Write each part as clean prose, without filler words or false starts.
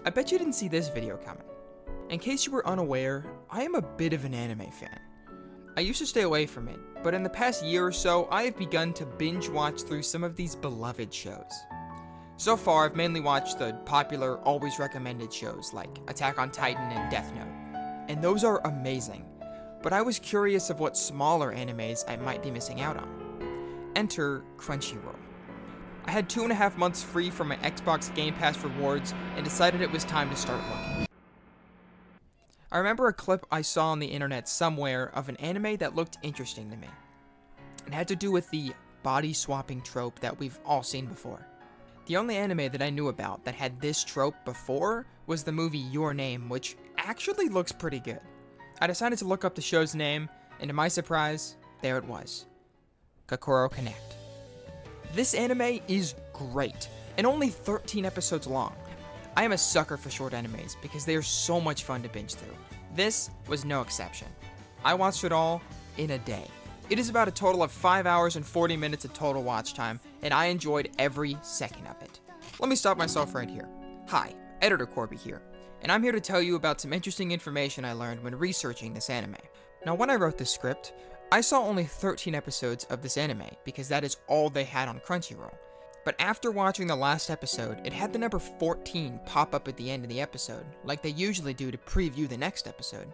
I bet you didn't see this video coming. In case you were unaware, I am a bit of an anime fan. I used to stay away from it, but in the past year or so, I have begun to binge watch through some of these beloved shows. So far, I've mainly watched the popular, always recommended shows like Attack on Titan and Death Note, and those are amazing, but I was curious of what smaller animes I might be missing out on. Enter Crunchyroll. I had 2.5 months free from my Xbox Game Pass rewards and decided it was time to start looking. I remember a clip I saw on the internet somewhere of an anime that looked interesting to me. It had to do with the body swapping trope that we've all seen before. The only anime that I knew about that had this trope before was the movie Your Name, which actually looks pretty good. I decided to look up the show's name, and to my surprise, there it was. Kokoro Connect. This anime is great, and only 13 episodes long. I am a sucker for short animes because they are so much fun to binge through. This was no exception. I watched it all in a day. It is about a total of 5 hours and 40 minutes of total watch time, and I enjoyed every second of it. Let me stop myself right here. Hi, Editor Corby here, and I'm here to tell you about some interesting information I learned when researching this anime. Now, when I wrote this script, I saw only 13 episodes of this anime because that is all they had on Crunchyroll. But after watching the last episode, it had the number 14 pop up at the end of the episode, like they usually do to preview the next episode.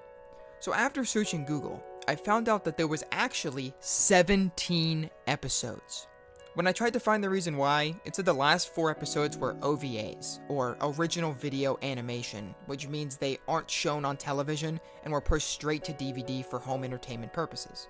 So after searching Google, I found out that there was actually 17 episodes. When I tried to find the reason why, it said the last 4 episodes were OVAs, or original video animation, which means they aren't shown on television and were pushed straight to DVD for home entertainment purposes.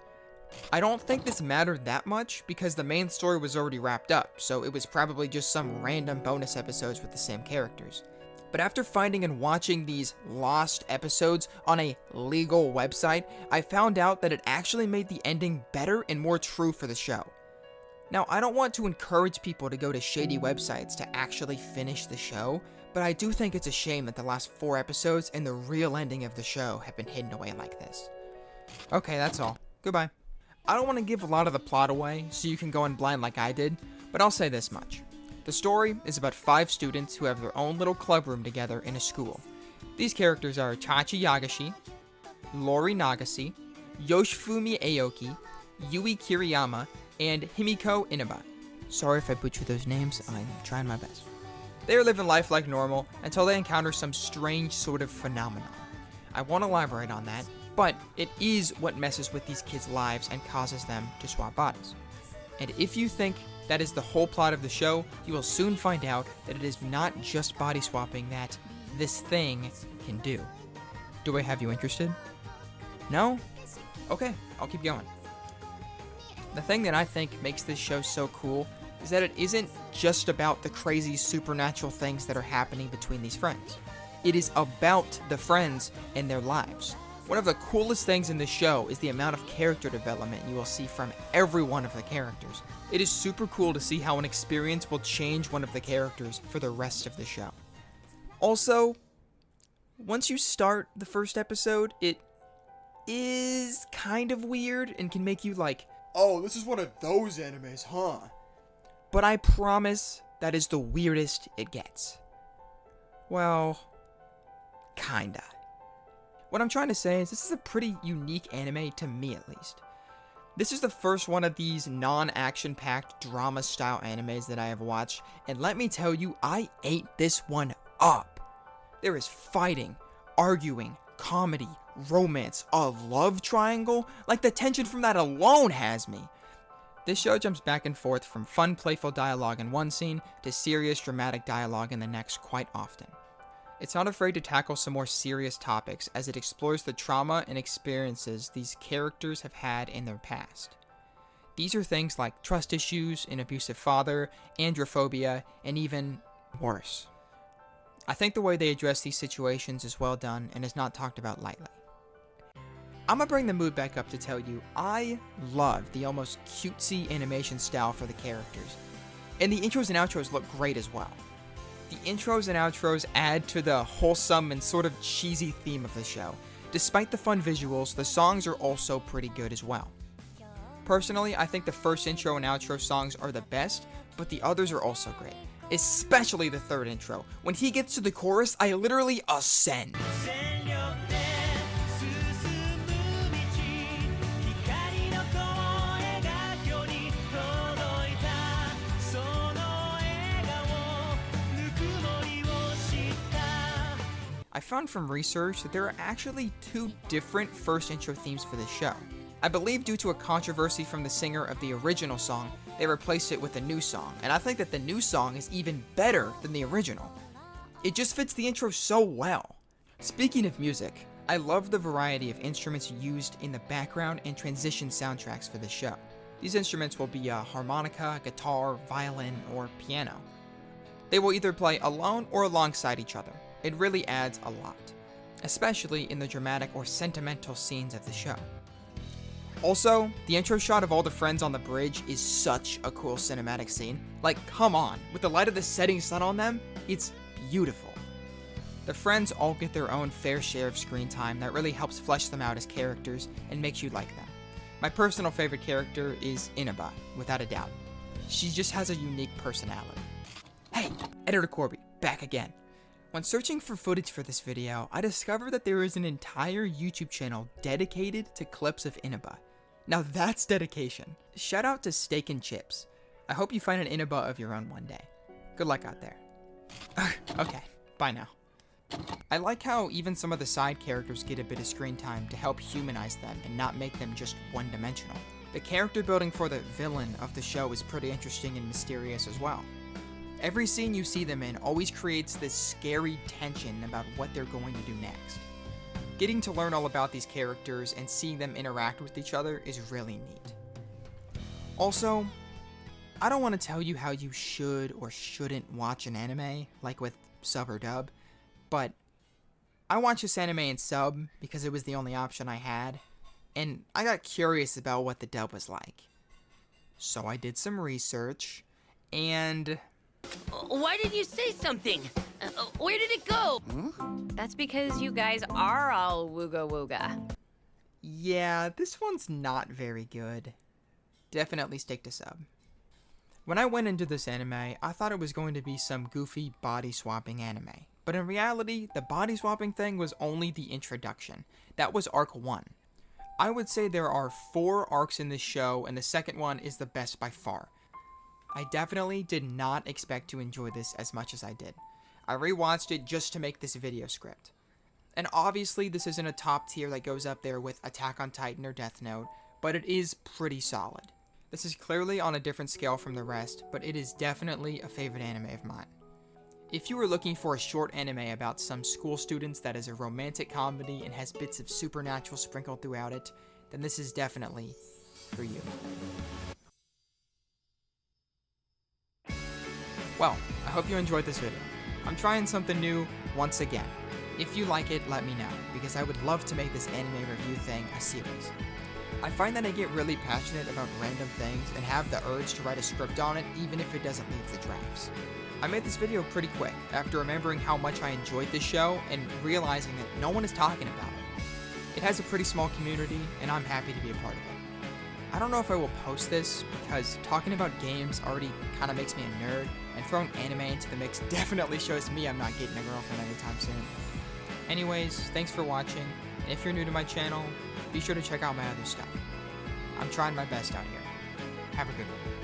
I don't think this mattered that much because the main story was already wrapped up, so it was probably just some random bonus episodes with the same characters. But after finding and watching these lost episodes on a legal website, I found out that it actually made the ending better and more true for the show. Now, I don't want to encourage people to go to shady websites to actually finish the show, but I do think it's a shame that the last 4 episodes and the real ending of the show have been hidden away like this. Okay, that's all. Goodbye. I don't want to give a lot of the plot away, so you can go in blind like I did, but I'll say this much. The story is about 5 students who have their own little club room together in a school. These characters are Tachi Yagashi, Lori Nagase, Yoshifumi Aoki, Yui Kiriyama, and Himiko Inaba. Sorry if I butchered those names, I'm trying my best. They are living life like normal until they encounter some strange sort of phenomenon. I won't elaborate on that, but it is what messes with these kids' lives and causes them to swap bodies. And if you think that is the whole plot of the show, you will soon find out that it is not just body swapping that this thing can do. Do I have you interested? No? Okay, I'll keep going. The thing that I think makes this show so cool is that it isn't just about the crazy supernatural things that are happening between these friends. It is about the friends and their lives. One of the coolest things in this show is the amount of character development you will see from every one of the characters. It is super cool to see how an experience will change one of the characters for the rest of the show. Also, once you start the first episode, it is kind of weird and can make you like, oh, this is one of those animes, huh? But I promise that is the weirdest it gets. Well, kinda. What I'm trying to say is this is a pretty unique anime to me at least. This is the first one of these non-action-packed drama-style animes that I have watched, and let me tell you, I ate this one up. There is fighting, arguing, comedy, romance, a love triangle. Like the tension from that alone has me. This show jumps back and forth from fun, playful dialogue in one scene to serious, dramatic dialogue in the next quite often. It's not afraid to tackle some more serious topics as it explores the trauma and experiences these characters have had in their past. These are things like trust issues, an abusive father, androphobia, and even worse. I think the way they address these situations is well done and is not talked about lightly. I'm gonna bring the mood back up to tell you I love the almost cutesy animation style for the characters, and the intros and outros look great as well. The intros and outros add to the wholesome and sort of cheesy theme of the show. Despite the fun visuals, the songs are also pretty good as well. Personally, I think the first intro and outro songs are the best, but the others are also great. especially the third intro. When he gets to the chorus, I literally ascend. I found from research that there are actually 2 different first intro themes for this show. I believe due to a controversy from the singer of the original song, they replaced it with a new song, and I think that the new song is even better than the original. It just fits the intro so well. Speaking of music, I love the variety of instruments used in the background and transition soundtracks for this show. These instruments will be a harmonica, guitar, violin, or piano. They will either play alone or alongside each other. It really adds a lot, especially in the dramatic or sentimental scenes of the show. Also, the intro shot of all the friends on the bridge is such a cool cinematic scene. Like, come on, with the light of the setting sun on them, it's beautiful. The friends all get their own fair share of screen time that really helps flesh them out as characters and makes you like them. My personal favorite character is Inaba, without a doubt. She just has a unique personality. Hey, Editor Corby, back again. When searching for footage for this video, I discovered that there is an entire YouTube channel dedicated to clips of Inaba. Now that's dedication. Shout out to Steak and Chips. I hope you find an Inaba of your own one day. Good luck out there. Okay, bye now. I like how even some of the side characters get a bit of screen time to help humanize them and not make them just one-dimensional. The character building for the villain of the show is pretty interesting and mysterious as well. Every scene you see them in always creates this scary tension about what they're going to do next. Getting to learn all about these characters and seeing them interact with each other is really neat. Also, I don't want to tell you how you should or shouldn't watch an anime, like with sub or dub, but I watched this anime in sub because it was the only option I had, and I got curious about what the dub was like. So I did some research, and... Why didn't you say something? Where did it go? That's because you guys are all wooga wooga. Yeah, this one's not very good. Definitely stick to sub. When I went into this anime, I thought it was going to be some goofy body swapping anime. But in reality, the body swapping thing was only the introduction. That was arc 1. I would say there are 4 arcs in this show, and the second one is the best by far. I definitely did not expect to enjoy this as much as I did. I rewatched it just to make this video script. And obviously this isn't a top tier that goes up there with Attack on Titan or Death Note, but it is pretty solid. This is clearly on a different scale from the rest, but it is definitely a favorite anime of mine. If you were looking for a short anime about some school students that is a romantic comedy and has bits of supernatural sprinkled throughout it, then this is definitely for you. Well, I hope you enjoyed this video. I'm trying something new once again. If you like it, let me know, because I would love to make this anime review thing a series. I find that I get really passionate about random things and have the urge to write a script on it even if it doesn't leave the drafts. I made this video pretty quick after remembering how much I enjoyed this show and realizing that no one is talking about it. It has a pretty small community and I'm happy to be a part of it. I don't know if I will post this because talking about games already kind of makes me a nerd, and throwing anime into the mix definitely shows me I'm not getting a girlfriend anytime soon. Anyways, thanks for watching, and if you're new to my channel, be sure to check out my other stuff. I'm trying my best out here. Have a good one.